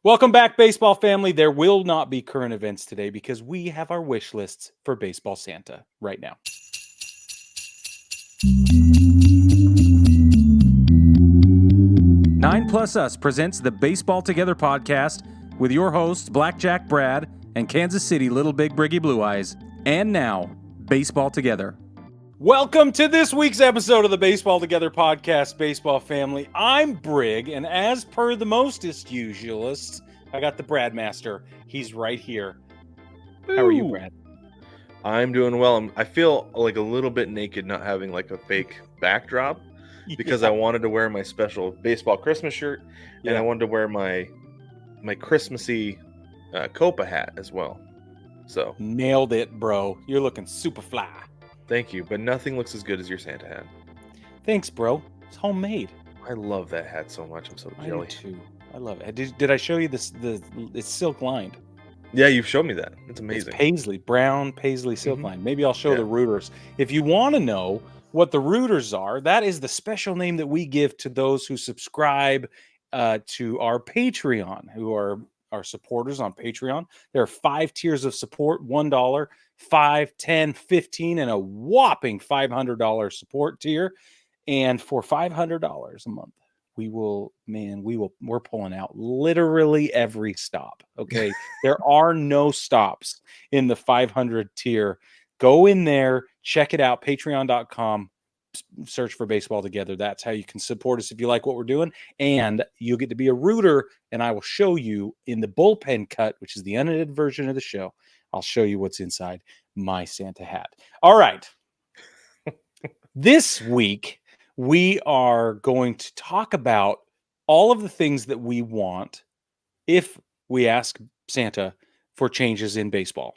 Welcome back, baseball family. There will not be current events today because we have our wish lists for Baseball Santa right now. Nine Plus Us presents the Baseball Together podcast with your hosts, Blackjack Brad and Kansas City Little Big Briggy Blue Eyes. And now, Baseball Together. Welcome to this week's episode of the Baseball Together podcast, baseball family. I'm Brig, and as per the mostest usualists, I got the Brad Master. He's right here. How are you, Brad? I'm doing well. I feel like a little bit naked not having like a fake backdrop because I wanted to wear my special baseball Christmas shirt and I wanted to wear my Christmassy Copa hat as well. So nailed it, bro. You're looking super fly. Thank you, but nothing looks as good as your Santa hat. Thanks, bro. It's homemade. I love that hat so much. I'm so jelly. I do too. I love it. Did I show you this? It's silk lined. Yeah, you've shown me that. It's amazing. It's paisley, brown paisley silk line. Maybe I'll show the rooters. If you want to know what the rooters are, that is the special name that we give to those who subscribe to our Patreon, who are our supporters on Patreon. There are 5 tiers of support: $1, $5, $10, $15, and a whopping $500 support tier. And for $500 a month, we're pulling out literally every stop. Okay. There are no stops in the 500 tier. Go in there, check it out. Patreon.com, search for Baseball Together. That's how you can support us if you like what we're doing. And you'll get to be a rooter. And I will show you in the bullpen cut, which is the unedited version of the show. I'll show you what's inside my Santa hat. All right. This week, we are going to talk about all of the things that we want if we ask Santa for changes in baseball.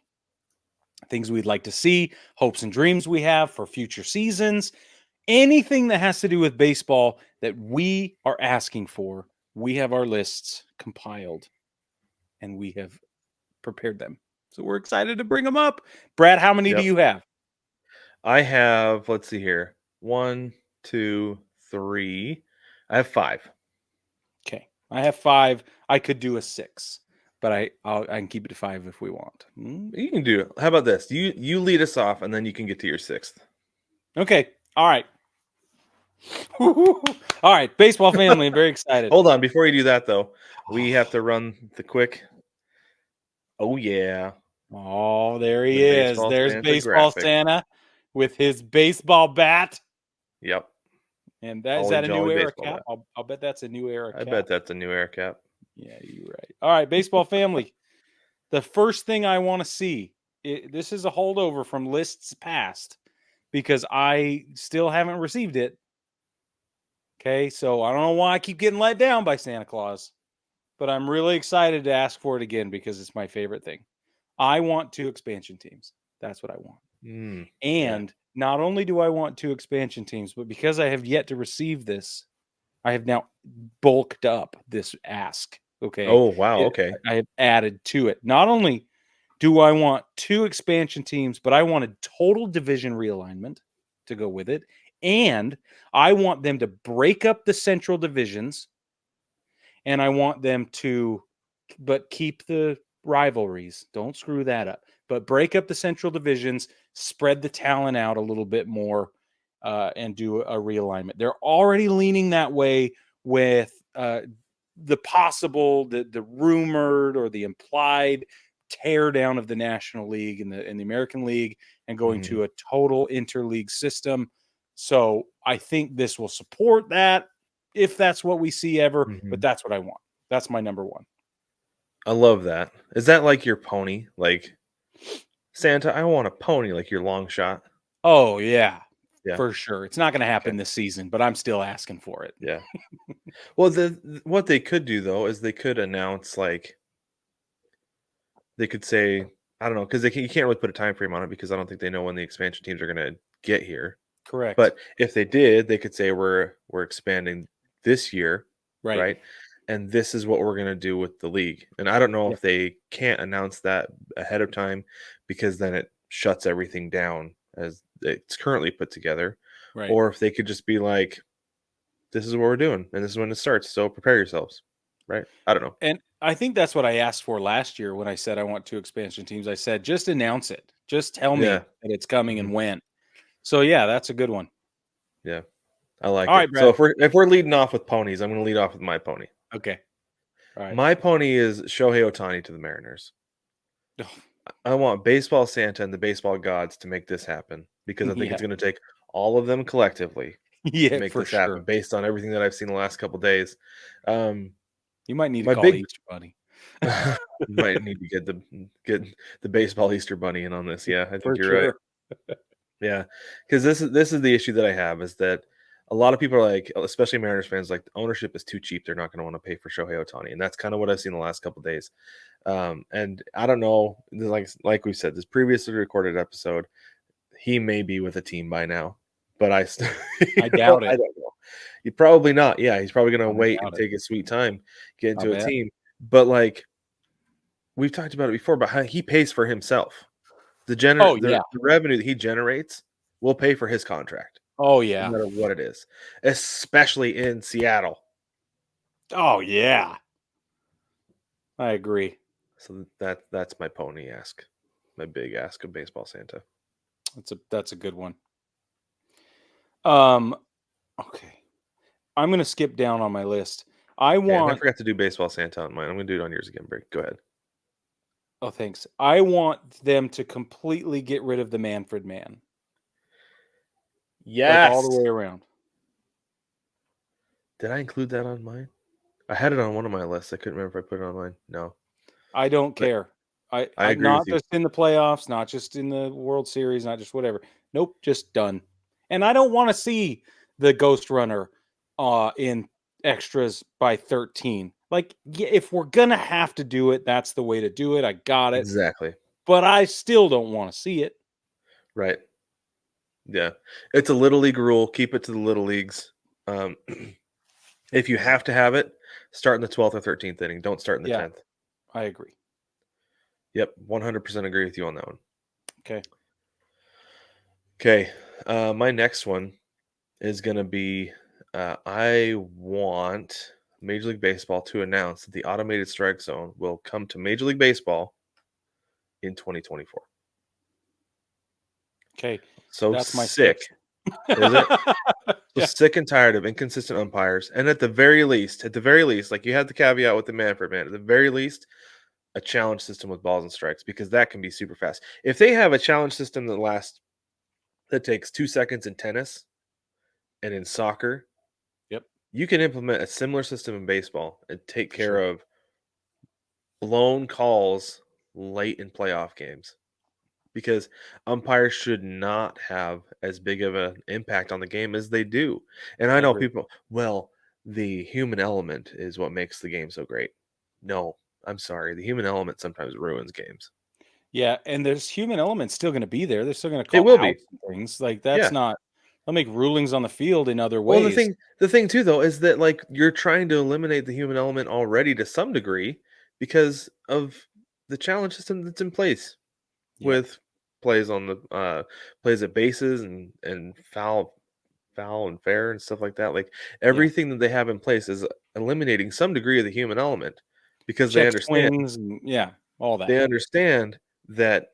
Things we'd like to see, hopes and dreams we have for future seasons, anything that has to do with baseball that we are asking for. We have our lists compiled and we have prepared them. So we're excited to bring them up. Brad, how many do you have? I have, let's see here. 1, 2, 3. I have 5. Okay. I have 5. I could do a 6, but I can keep it to 5 if we want. You can do it. How about this? You lead us off and then you can get to your 6th. Okay. All right. All right. Baseball family. I'm very excited. Hold on. Before you do that, though, we have to run the quick. Oh, yeah. Oh, there he is. There's Santa Baseball graphic. Santa with his baseball bat. Yep. And is that a new era cap? I'll bet that's a new era cap. I bet that's a new era cap. Yeah, you're right. All right, baseball family. The first thing I want to see, this is a holdover from lists past because I still haven't received it. Okay, so I don't know why I keep getting let down by Santa Claus, but I'm really excited to ask for it again because it's my favorite thing. I want 2 expansion teams. That's what I want. And not only do I want 2 expansion teams, but because I have yet to receive this, I have now bulked up this ask. Okay. Oh, wow. Okay. I have added to it. Not only do I want 2 expansion teams, but I want a total division realignment to go with it. And I want them to break up the central divisions. And I want them to, but keep the rivalries. Don't screw that up. But break up the central divisions, spread the talent out a little bit more, and do a realignment. They're already leaning that way with the possible, the rumored or the implied tear down of the National League and the American League and going to a total interleague system. So I think this will support that if that's what we see ever, but that's what I want. That's my number 1. I love that. Is that like your pony? Like, Santa, I want a pony, like your long shot. Oh, yeah. For sure. It's not going to happen this season, but I'm still asking for it. Yeah. Well, what they could do, though, is they could announce, like, they could say, I don't know, because you can't really put a time frame on it because I don't think they know when the expansion teams are going to get here. Correct. But if they did, they could say we're expanding this year, right? And this is what we're going to do with the league. And I don't know if they can't announce that ahead of time because then it shuts everything down as it's currently put together. Right. Or if they could just be like, this is what we're doing and this is when it starts. So prepare yourselves. Right. I don't know. I think that's what I asked for last year when I said I want 2 expansion teams. I said, just announce it. Just tell me Yeah. that it's coming Mhm. and when. So yeah, that's a good one. Yeah. I like All it. right, So Brad. if we're leading off with ponies, I'm going to lead off with my pony. Okay. All right. My pony is Shohei Ohtani to the Mariners. I want baseball Santa and the baseball gods to make this happen because I think Yeah. it's going to take all of them collectively to Yeah, make for this happen sure. based on everything that I've seen the last couple days. Um, You might need to my call big Easter Bunny. might need to get the baseball Easter bunny in on this. Yeah, I think For you're right. sure. Yeah, because this is the issue that I have is that a lot of people are like, especially Mariners fans, like ownership is too cheap. They're not going to want to pay for Shohei Ohtani, and that's kind of what I've seen the last couple days. And I don't know, like we said, this previously recorded episode, he may be with a team by now, but I still, I doubt I it. don't know. He probably not. Yeah, he's probably going to I wait and doubt it. take his sweet time, get I into a bet. team. But like we've talked about it before, about how he pays for himself. Oh, The yeah. revenue that he generates will pay for his contract, Oh, no yeah. matter what it is, especially in Seattle. Oh, yeah. I agree. So that's my pony ask, my big ask of baseball Santa. That's a good one. Okay. I'm going to skip down on my list. I Okay, and I want forgot to do baseball Santa on mine. I'm going to do it on yours again, Brig. Go ahead. Oh, thanks. I want them to completely get rid of the Manfred man. Like all the Yes. way around. Did I include that on mine? I had it on one of my lists. I couldn't remember if I put it on mine. No, I don't but care. I I agree with not you. just in the playoffs, not just in the World Series, not just whatever. Nope, just done. And I don't want to see the Ghost Runner in extras by 13. Like, yeah, if we're gonna have to do it, that's the way to do it. I got it. Exactly. But I still don't want to see it. Right. Yeah. It's a little league rule. Keep it to the little leagues. Um, if you have to have it, start in the 12th or 13th inning. Don't start in the Yeah, 10th. I agree. Yep. 100% agree with you on that one. Okay. Okay. My next one is going to be I want Major League Baseball to announce that the automated strike zone will come to Major League Baseball in 2024. Okay. So That's my sick, sixth. is it? So Yeah. sick and tired of inconsistent umpires. And at the very least, like you had the caveat with the Manfred man, at the very least, a challenge system with balls and strikes, because that can be super fast. If they have a challenge system that takes 2 seconds in tennis and in soccer, Yep. you can implement a similar system in baseball and take For care sure. of blown calls late in playoff games, because umpires should not have as big of an impact on the game as they do. And I I know agree. people, well, the human element is what makes the game so great. No, I'm sorry. The human element sometimes ruins games. Yeah, and there's human elements still going to be there. They're still going to It call will be. outs and things. Like that's Yeah. not. They'll make rulings on the field in other Well, ways. the thing too though is that like you're trying to eliminate the human element already to some degree because of the challenge system that's in place Yep. with plays on the plays at bases and foul and fair and stuff like that. Like Yeah. everything that they have in place is eliminating some degree of the human element because Check swings and yeah, all that. they understand that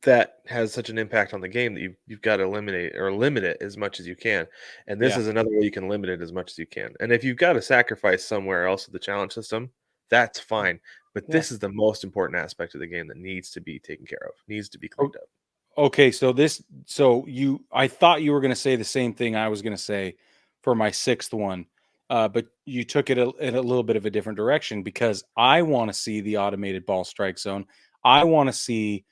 that has such an impact on the game that you've got to eliminate or limit it as much as you can. And this Yeah. is another way you can limit it as much as you can. And if you've got to sacrifice somewhere else with the challenge system, that's fine. But Yeah. this is the most important aspect of the game that needs to be taken care of, needs to be O- cleaned up. Okay, so I thought you were going to say the same thing I was going to say for my sixth one, but you took it in a little bit of a different direction because I want to see the automated ball strike zone. I want to see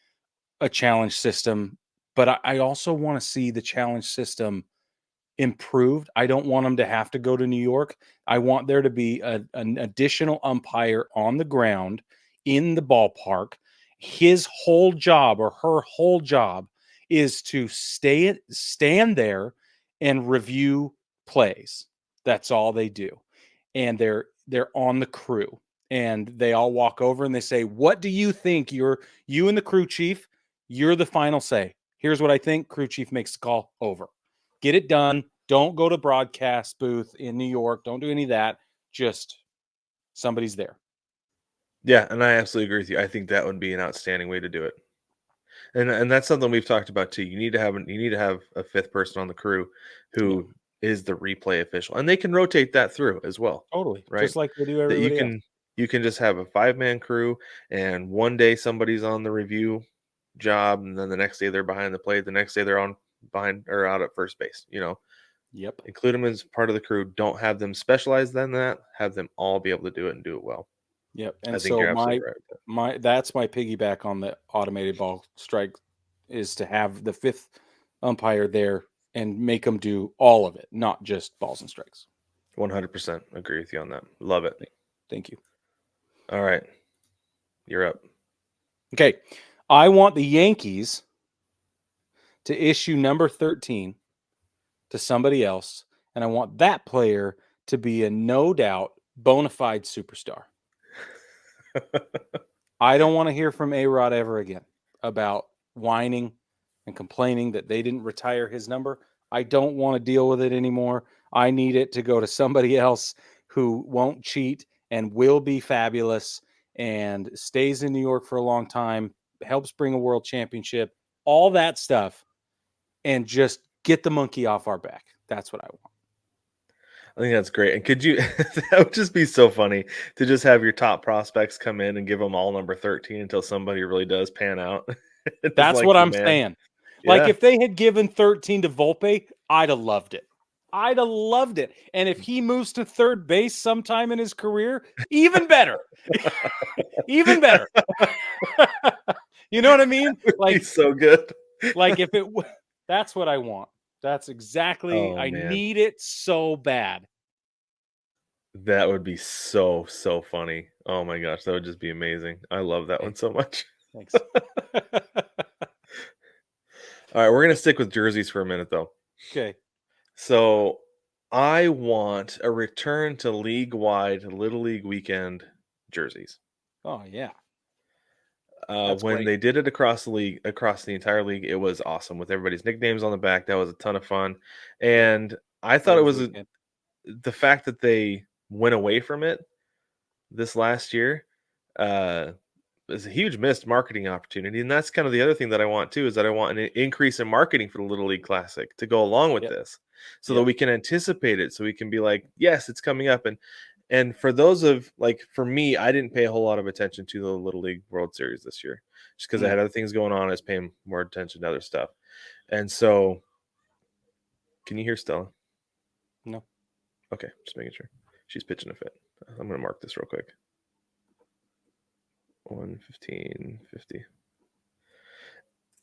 a challenge system, but I also want to see the challenge system improved. I don't want them to have to go to New York. I want there to be an additional umpire on the ground in the ballpark. His whole job or her whole job is to stand there and review plays. That's all they do. And they're on the crew. And they all walk over and they say, "What do you think? You and the crew chief, you're the final say. Here's what I think." Crew chief makes the call. Over. Get it done. Don't go to broadcast booth in New York. Don't do any of that. Just Somebody's there. Yeah, and I absolutely agree with you. I think that would be an outstanding way to do it. And that's something we've talked about too. You need to have a fifth person on the crew Yep. who is the replay official, and they can rotate that through as well, Totally. right? Just like they do That everybody else. you can just have a 5-man crew, and one day somebody's on the review job, and then the next day they're behind the plate. The next day they're on behind or out at first base. Yep. Include them as part of the crew. Don't have them specialize in that. Have them all be able to do it and do it well. Yep. I And think so you're absolutely right with that. that's my piggyback on the automated ball strike is to have the fifth umpire there and make them do all of it, not just balls and strikes. 100% agree with you on that. Love it. Thank you. All right. You're up. Okay. I want the Yankees to issue number 13 to somebody else, and I want that player to be a no doubt bona fide superstar. I don't want to hear from A-Rod ever again about whining and complaining that they didn't retire his number. I don't want to deal with it anymore. I need it to go to somebody else who won't cheat and will be fabulous and stays in New York for a long time, helps bring a world championship, all that stuff, and just get the monkey off our back. That's what I want. I think that's great. And could you, that would just be so funny to just have your top prospects come in and give them all number 13 until somebody really does pan out. That's what I'm saying. Yeah. Like if they had given 13 to Volpe, I'd have loved it. I'd have loved it. And if he moves to third base sometime in his career, even better. Even better. You know what I mean? Like so good. Like if it that's what I want. That's exactly I need it so bad. That would be so funny. Oh my gosh, that would just be amazing. I love that one so much. Thanks. All right, we're going to stick with jerseys for a minute though. Okay. So, I want a return to league-wide Little League weekend jerseys. Oh yeah. When great. they did it across the entire league, it was awesome with everybody's nicknames on the back. That was a ton of fun, and I thought it was the fact that they went away from it this last year is a huge missed marketing opportunity, and that's kind of the other thing that I want too. Is that I want an increase in marketing for the Little League Classic to go along with this, so that we can anticipate it, so we can be like, yes, it's coming up, and for those of like for me, I didn't pay a whole lot of attention to the Little League World Series this year, just because I had other things going on. I was paying more attention to other stuff, and so. Can you hear Stella? No. Okay, just making sure. She's pitching a fit. I'm going to mark this real quick. 1:15:50.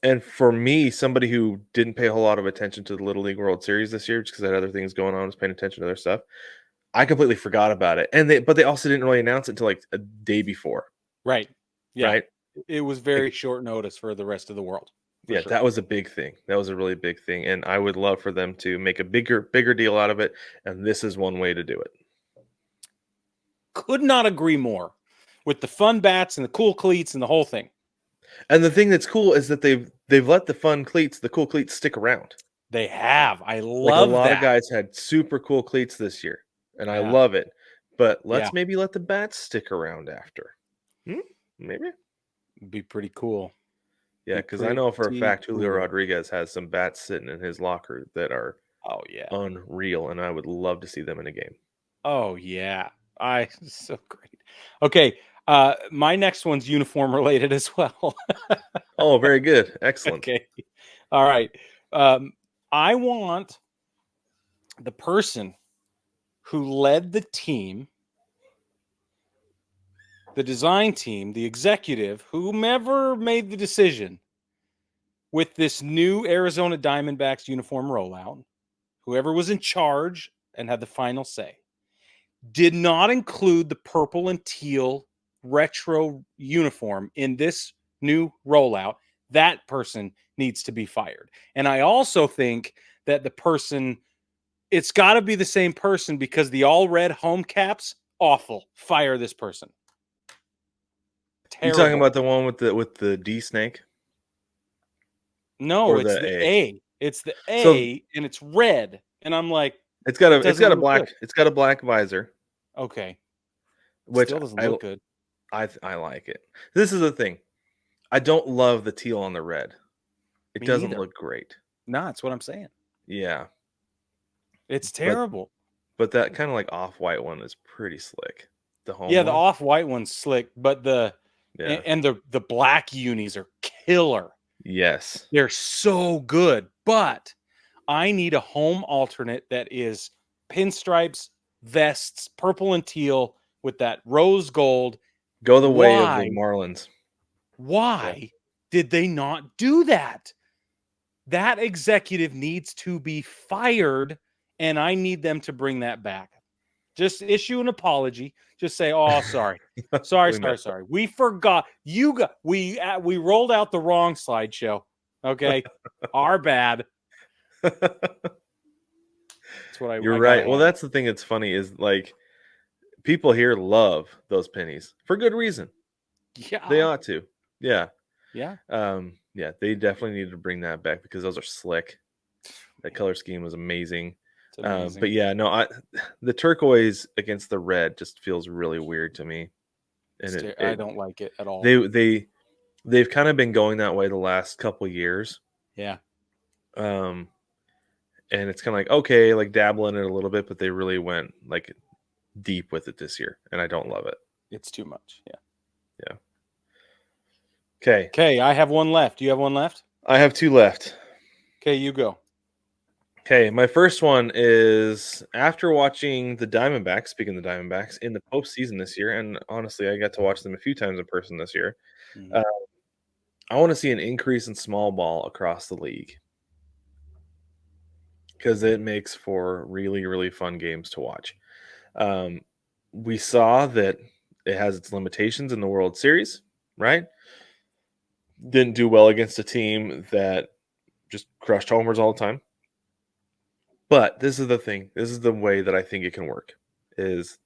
And for me, somebody who didn't pay a whole lot of attention to the Little League World Series this year, just because I had other things going on, was paying attention to their stuff. I completely forgot about it, but they also didn't really announce it until like a day before. Right. Yeah. Right. It was very short notice for the rest of the world. Yeah, sure. That was a big thing. That was a really big thing, and I would love for them to make a bigger deal out of it. And this is one way to do it. Could not agree more. With the fun bats and the cool cleats and the whole thing. And the thing that's cool is that they've let the cool cleats stick around. They have. I love that. A lot of guys had super cool cleats this year, and I love it. But let's maybe let the bats stick around after. Maybe. It'd be pretty cool. Yeah, because I know for a fact Julio Rodriguez has some bats sitting in his locker that are unreal, and I would love to see them in a game. Oh yeah, so great. Okay, my next one's uniform related as well. Oh, very good, excellent. Okay, all right. I want the person who led the team, the design team, the executive, whomever made the decision with this new Arizona Diamondbacks uniform rollout, whoever was in charge and had the final say, did not include the purple and teal retro uniform in this new rollout. That person needs to be fired. And I also think that the person, it's got to be the same person, because the all red home caps, awful. Fire this person. Terrible. You talking about the one with the D snake? No, it's the A. It's the A, and it's red. And I'm like, it's got a black visor. Okay. which Still doesn't look good. I like it. This is the thing. I don't love the teal on the red. It Me doesn't neither. look great. No, that's what I'm saying. Yeah. It's But terrible. that kind of like off-white one is pretty slick. The home Yeah, the one. off-white one's slick, but Yeah. and the black unis are killer. Yes. They're so good, but I need a home alternate that is pinstripes, vests, purple and teal with that rose gold. Go the way of the Why? Marlins. Why did they not do that? That executive needs to be fired, and I need them to bring that back. Just issue an apology. Just say, "Oh, sorry, sorry. We forgot. We rolled out the wrong slideshow. Okay, our bad." That's what You're I gotta right. Well, have. that's the thing that's funny is like people here love those pennies for good reason. They Yeah, ought to. Yeah. yeah. Yeah, they definitely need to bring that back because those are slick. That color scheme was amazing. It's amazing. But yeah, no, the turquoise against the red just feels really weird to me. And I don't like it at all. they've kind of been going that way the last couple years. Yeah. And it's kind of like okay, like dabble in it a little bit, but they really went like deep with it this year, and I don't love it. It's too much. Yeah. Yeah. Okay. Okay, I have one left. Do you have one left? I have two left. Okay, you go. Okay, my first one is after watching the Diamondbacks, speaking of the Diamondbacks, in the postseason this year, and honestly, I got to watch them a few times in person this year. Mhm. I want to see an increase in small ball across the league because it makes for really, really fun games to watch. Um, we saw that it has its limitations in the World Series, right? Didn't do well against a team that just crushed homers all the time. But this is the thing. This is the way that I think it can work. Is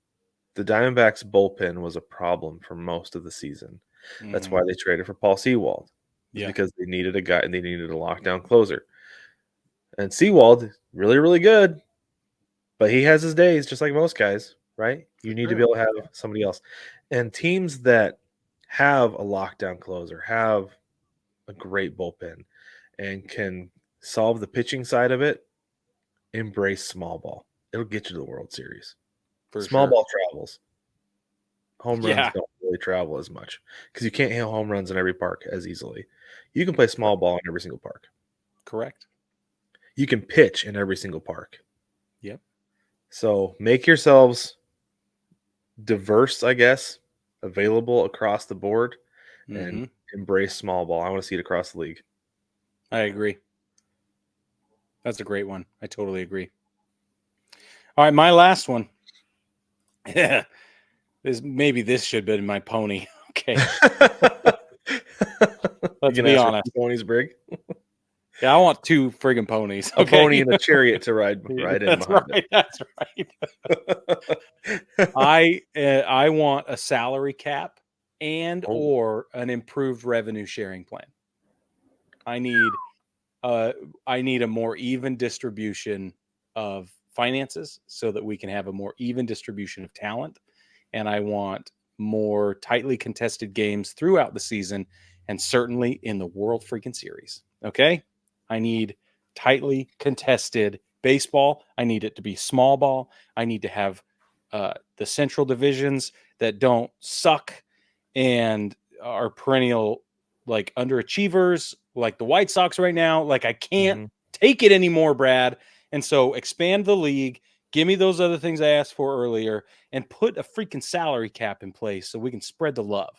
the Diamondbacks bullpen was a problem for most of the season. That's why they traded for Paul Sewald. It's because they needed a guy and they needed a lockdown closer. And Sewald, really, really good, but he has his days just like most guys, right? You need to be able to have somebody else. And teams that have a lockdown closer have a great bullpen and can solve the pitching side of it, embrace small ball. It'll get you to the World Series. Small ball travels. Home runs don't really travel as much because you can't hit home runs in every park as easily. You can play small ball in every single park. Correct. You can pitch in every single park. Yep. So make yourselves diverse, I guess, available across the board and embrace small ball. I want to see it across the league. I agree. That's a great one. I totally agree. All right, my last one. Yeah. This should have been my pony. Okay. Let's be honest. Ponies, Brig. Yeah, I want two friggin' ponies. Okay? A pony and a chariot to ride in behind right. That's right. I want a salary cap and or an improved revenue sharing plan. I need a more even distribution of finances so that we can have a more even distribution of talent. And I want more tightly contested games throughout the season and certainly in the World freaking Series. Okay? I need tightly contested baseball. I need it to be small ball. I need to have the central divisions that don't suck and are perennial like underachievers like the White Sox right now. Like I can't take it anymore, Brad. And so expand the league, give me those other things I asked for earlier, and put a freaking salary cap in place so we can spread the love.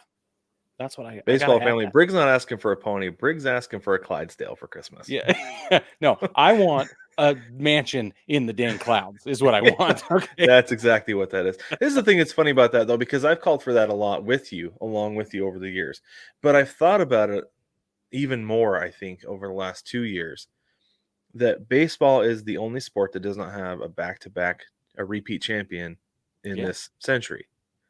That's what I baseball family. Brig's not asking for a pony. Brig's asking for a Clydesdale for Christmas. Yeah. No, I want a mansion in the dang clouds is what I want. Okay. That's exactly what that is. This is the thing that's funny about that, though, because I've called for that a lot along with you over the years. But I've thought about it even more, I think, over the last 2 years, that baseball is the only sport that does not have a repeat champion in this century.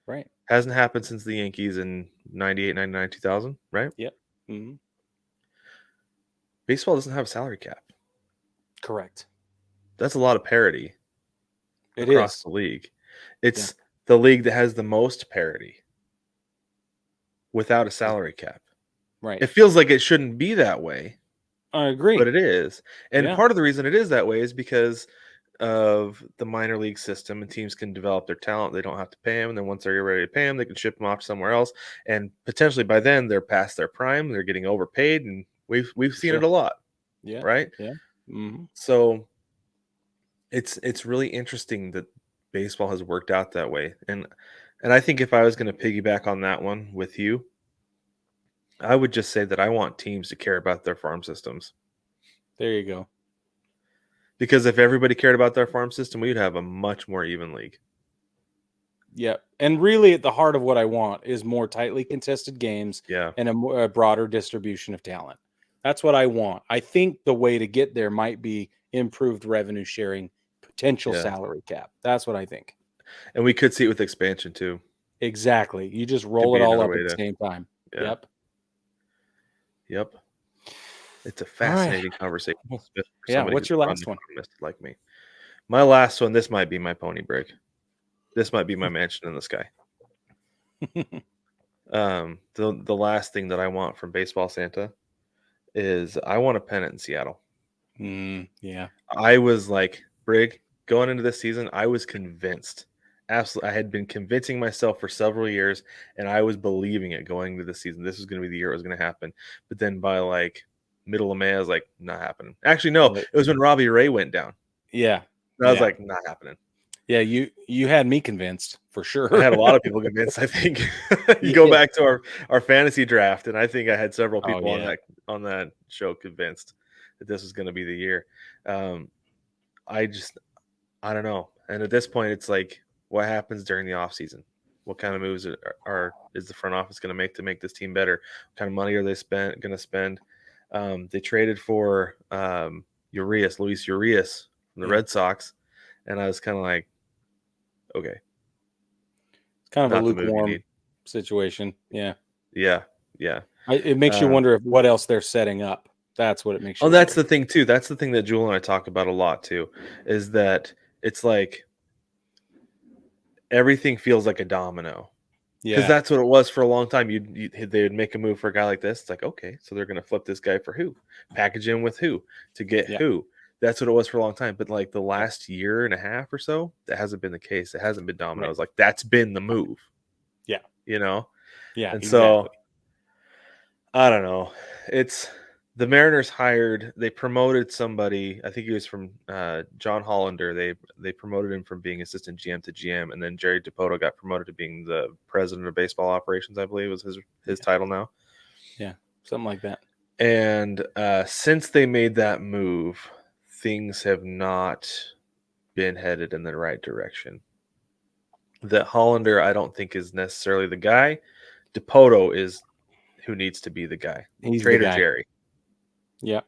Right. Hasn't happened since the Yankees in 98, 99, 2000, right? Yep. Mm-hmm. Baseball doesn't have a salary cap. Correct. That's a lot of parity across the league. It's the league that has the most parity without a salary cap. Right. It feels like it shouldn't be that way. I agree. But it is. And part of the reason it is that way is because of the minor league system, and teams can develop their talent. They don't have to pay them. And then once they're ready to pay them, they can ship them off somewhere else. And potentially by then they're past their prime. They're getting overpaid. And we've seen it a lot. Yeah. Right. Yeah. Mm-hmm. So it's really interesting that baseball has worked out that way. And I think if I was going to piggyback on that one with you, I would just say that I want teams to care about their farm systems. There you go. Because if everybody cared about their farm system, we'd have a much more even league. Yeah. And really at the heart of what I want is more tightly contested games and a broader distribution of talent. That's what I want. I think the way to get there might be improved revenue sharing, potential salary cap. That's what I think. And we could see it with expansion too. Exactly. You just roll it all up at the same time. Yeah. Yep. It's a fascinating conversation. Yeah. What's your last one? Like me. My last one, this might be my pony break. This might be my mansion in the sky. The last thing that I want from Baseball Santa is I want a pennant in Seattle. Yeah. I was like, Brig, going into this season, I was convinced. Absolutely. I had been convincing myself for several years, and I was believing it going into the season. This was going to be the year it was going to happen. But then by like middle of May, I was like, not happening. Actually, no, it was when Robbie Ray went down. Yeah. And I was like, not happening. Yeah, you had me convinced for sure. I had a lot of people convinced, I think. You go back to our fantasy draft, and I think I had several people on that show convinced that this was going to be the year. I don't know. And at this point, it's like, what happens during the off season? What kind of moves is the front office going to make this team better? What kind of money are they going to spend? They traded for Luis Urias from the Red Sox, and I was kind of like, okay, it's kind of a lukewarm situation. Yeah. It makes you wonder what else they're setting up. That's what it makes you wonder. That's the thing too. That's the thing that Jewel and I talk about a lot too, is that it's like everything feels like a domino. Because that's what it was for a long time. They would make a move for a guy like this. It's like, okay, so they're going to flip this guy for who? Package him with who? To get who? That's what it was for a long time. But like the last year and a half or so, that hasn't been the case. It hasn't been dominoes. Like that's been the move. Yeah. You know? Yeah. And so I don't know. It's the Mariners they promoted somebody. I think he was from John Hollander. They promoted him from being assistant GM to GM, and then Jerry DiPoto got promoted to being the president of baseball operations. I believe was his title now. Yeah, something like that. And since they made that move, things have not been headed in the right direction. That Hollander, I don't think, is necessarily the guy. DiPoto is who needs to be the guy. He's Trader the guy. Jerry. Yeah.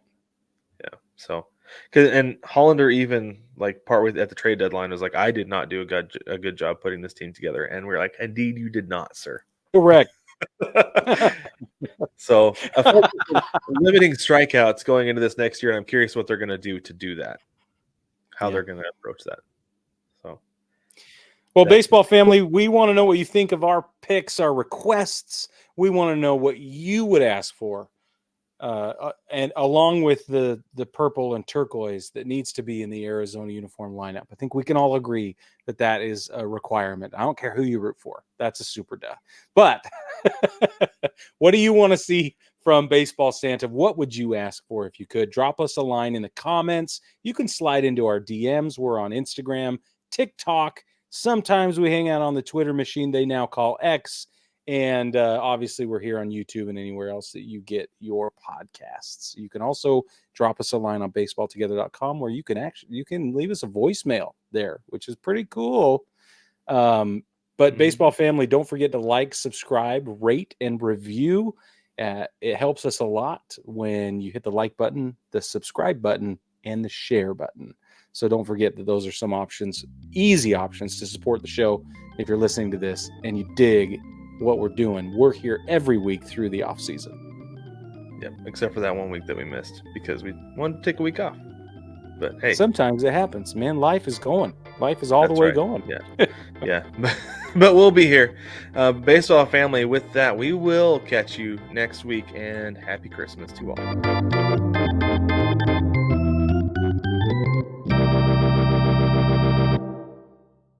So, and Hollander even like partway at the trade deadline was like, I did not do a good job putting this team together, and we're like, indeed, you did not, sir. Correct. So, limiting strikeouts going into this next year, and I'm curious what they're going to do that, how they're going to approach that. So, well, baseball family, we want to know what you think of our picks, our requests. We want to know what you would ask for. And along with the purple and turquoise that needs to be in the Arizona uniform lineup. I think we can all agree that is a requirement. I don't care who you root for. That's a super duh. But what do you want to see from Baseball Santa? What would you ask for if you could? Drop us a line in the comments. You can slide into our DMs. We're on Instagram, TikTok. Sometimes we hang out on the Twitter machine they now call X. And obviously, we're here on YouTube and anywhere else that you get your podcasts. You can also drop us a line on baseballtogether.com where you can leave us a voicemail there, which is pretty cool. But baseball family, don't forget to like, subscribe, rate, and review. It helps us a lot when you hit the like button, the subscribe button, and the share button. So don't forget that those are some options, easy options to support the show if you're listening to this and you dig what we're doing. We're here every week through the off season. Yep, except for that 1 week that we missed because we wanted to take a week off. But hey, sometimes it happens, man. Life is going. Life is all the way right. going. Yeah. But we'll be here. Baseball family, with that, we will catch you next week, and happy Christmas to all.